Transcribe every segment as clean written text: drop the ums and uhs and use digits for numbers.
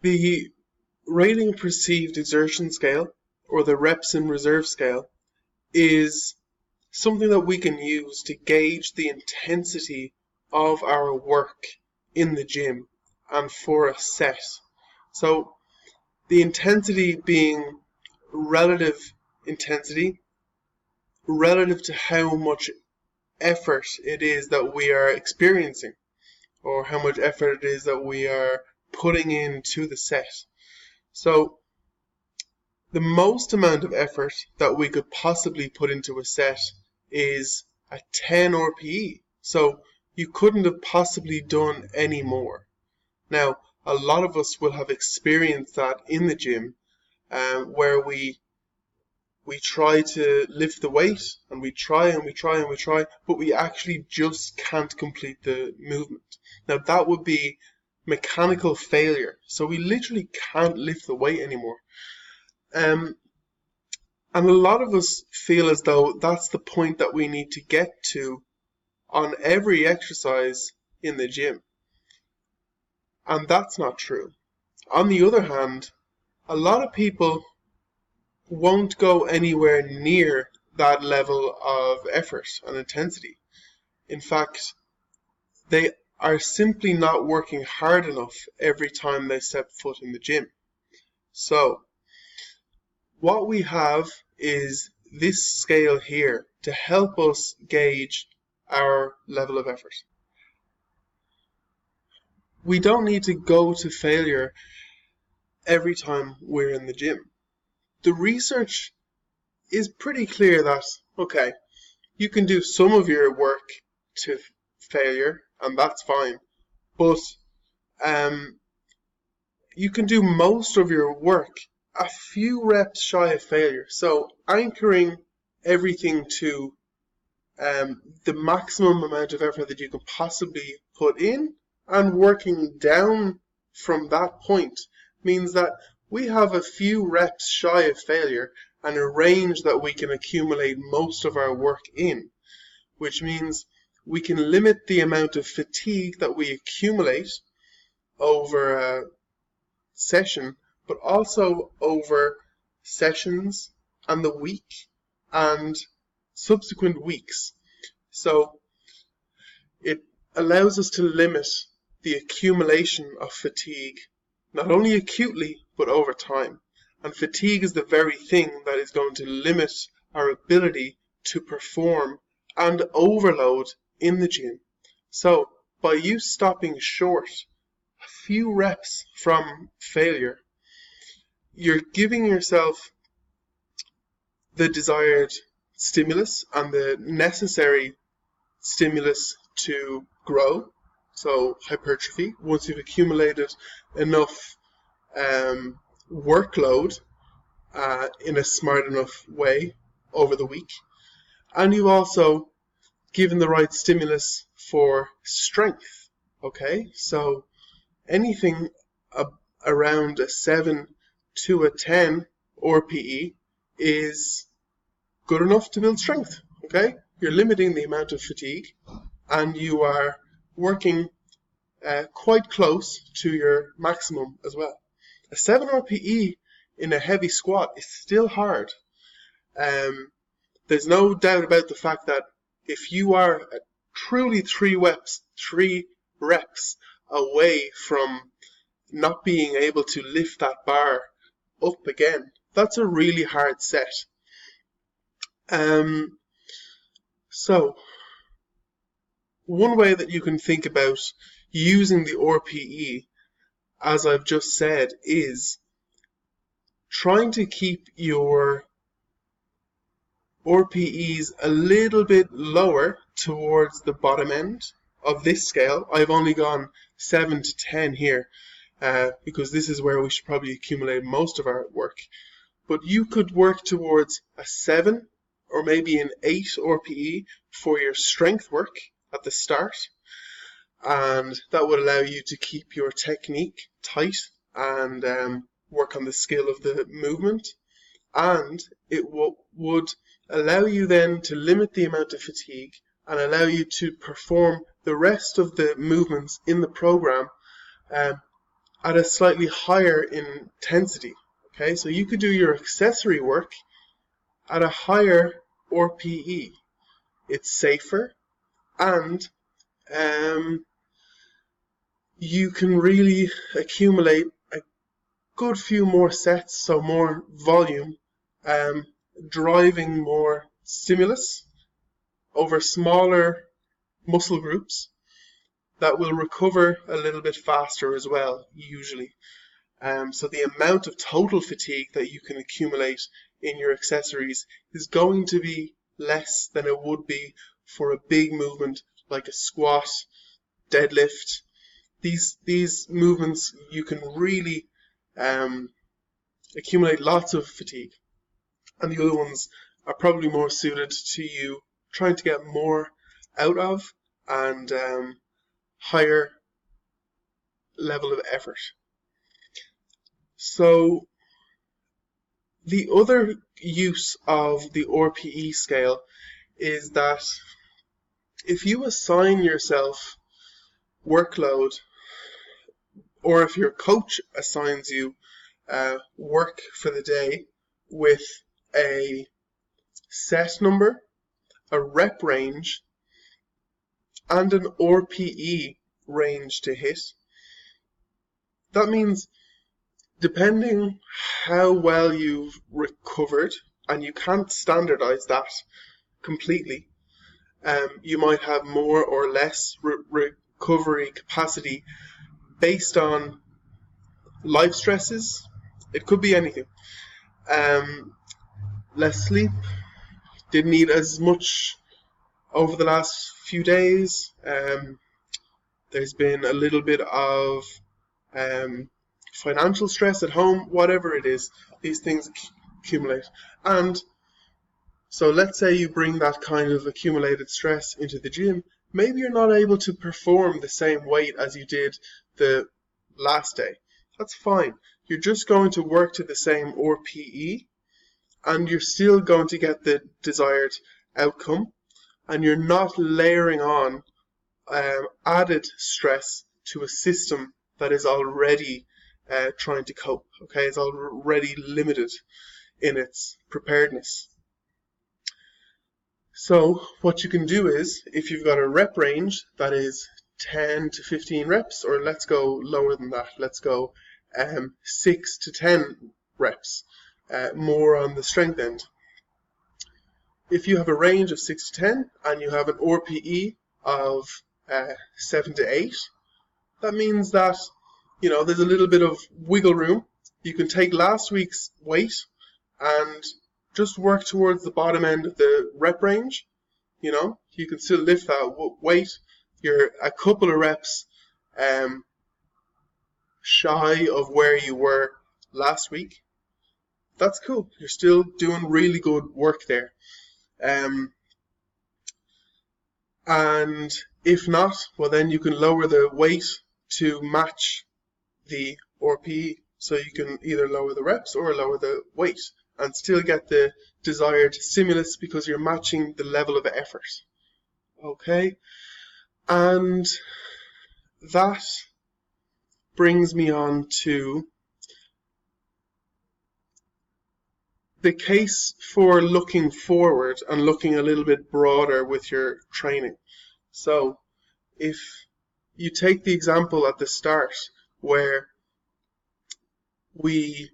The rating perceived exertion scale, or the reps in reserve scale, is something that we can use to gauge the intensity of our work in the gym and for a set. So the intensity being relative intensity relative to how much effort it is that we are experiencing, or how much effort it is that we are putting into the set. So the most amount of effort that we could possibly put into a set is a 10 RPE. So you couldn't have possibly done any more. Now, a lot of us will have experienced that in the gym, where we try to lift the weight, and we try, but we actually just can't complete the movement. Now, that would be mechanical failure. So we literally can't lift the weight anymore. And a lot of us feel as though that's the point that we need to get to on every exercise in the gym. And that's not true. On the other hand, a lot of people won't go anywhere near that level of effort and intensity. In fact, they are simply not working hard enough every time they step foot in the gym. So, what we have is this scale here to help us gauge our level of effort. We don't need to go to failure every time we're in the gym. The research is pretty clear that, okay, you can do some of your work to failure, and that's fine, but you can do most of your work a few reps shy of failure. So anchoring everything to the maximum amount of effort that you can possibly put in and working down from that point means that we have a few reps shy of failure and a range that we can accumulate most of our work in, which means we can limit the amount of fatigue that we accumulate over a session, but also over sessions and the week and subsequent weeks. So it allows us to limit the accumulation of fatigue, not only acutely, but over time. And fatigue is the very thing that is going to limit our ability to perform and overload in the gym. So by you stopping short a few reps from failure, you're giving yourself the desired stimulus and the necessary stimulus to grow, so hypertrophy, once you've accumulated enough workload in a smart enough way over the week. And you've also given the right stimulus for strength, okay? So anything around a 7 to a 10 RPE is good enough to build strength, okay? You're limiting the amount of fatigue and you are working quite close to your maximum as well. A 7 RPE in a heavy squat is still hard. There's no doubt about the fact that if you are truly 3 reps away from not being able to lift that bar up again, that's a really hard set. So one way that you can think about using the RPE, as I've just said, is trying to keep your RPEs a little bit lower towards the bottom end of this scale. I've only gone 7 to 10 here because this is where we should probably accumulate most of our work. But you could work towards a 7 or maybe an 8 RPE for your strength work at the start, and that would allow you to keep your technique tight and work on the skill of the movement, and it would allow you then to limit the amount of fatigue and allow you to perform the rest of the movements in the program at a slightly higher intensity. Okay, so you could do your accessory work at a higher RPE. It's safer, and you can really accumulate a good few more sets, so more volume, driving more stimulus over smaller muscle groups that will recover a little bit faster as well, usually. So the amount of total fatigue that you can accumulate in your accessories is going to be less than it would be for a big movement like a squat, deadlift. These movements, you can really accumulate lots of fatigue, and the other ones are probably more suited to you trying to get more out of and higher level of effort. So the other use of the RPE scale is that if you assign yourself workload, or if your coach assigns you work for the day with a set number, a rep range, and an RPE range to hit, that means depending how well you've recovered, and you can't standardize that completely, you might have more or less recovery capacity based on life stresses. It could be anything. Less sleep, didn't eat as much over the last few days. There's been a little bit of financial stress at home, whatever it is, these things accumulate. And so let's say you bring that kind of accumulated stress into the gym. Maybe you're not able to perform the same weight as you did the last day. That's fine. You're just going to work to the same RPE, and you're still going to get the desired outcome, and you're not layering on added stress to a system that is already trying to cope. Okay, it's already limited in its preparedness. So what you can do is, if you've got a rep range that is 10 to 15 reps, or let's go lower than that, let's go 6 to 10 reps, more on the strength end. If you have a range of 6 to 10 and you have an RPE of 7 to 8, that means that there's a little bit of wiggle room. You can take last week's weight and just work towards the bottom end of the rep range. You can still lift that weight. You're a couple of reps shy of where you were last week. That's cool. You're still doing really good work there. And if not, well, then you can lower the weight to match the RPE. So you can either lower the reps or lower the weight and still get the desired stimulus because you're matching the level of effort. Okay? And that brings me on to the case for looking forward and looking a little bit broader with your training. So if you take the example at the start where we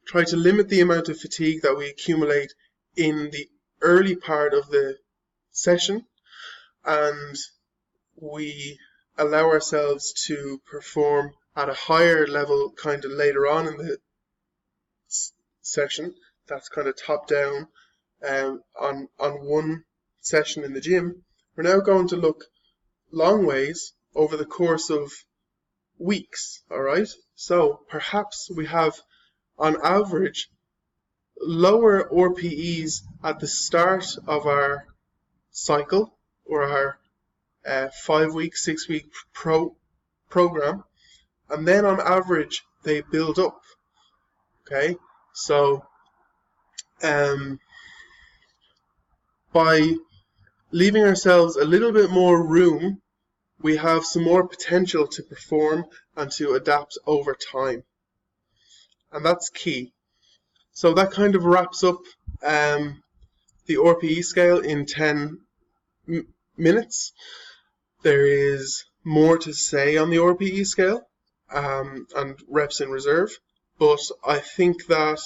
try to limit the amount of fatigue that we accumulate in the early part of the session, and we allow ourselves to perform at a higher level kind of later on in the session, that's kind of top down on one session in the gym. We're now going to look long ways over the course of weeks, all right? So perhaps we have, on average, lower RPEs at the start of our cycle or our 5-week, 6-week program, and then on average they build up. Okay, so by leaving ourselves a little bit more room we have some more potential to perform and to adapt over time. And that's key. So that kind of wraps up the RPE scale in 10 minutes. There is more to say on the RPE scale and reps in reserve, but I think that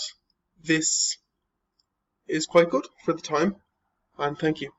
this is quite good for the time, and thank you.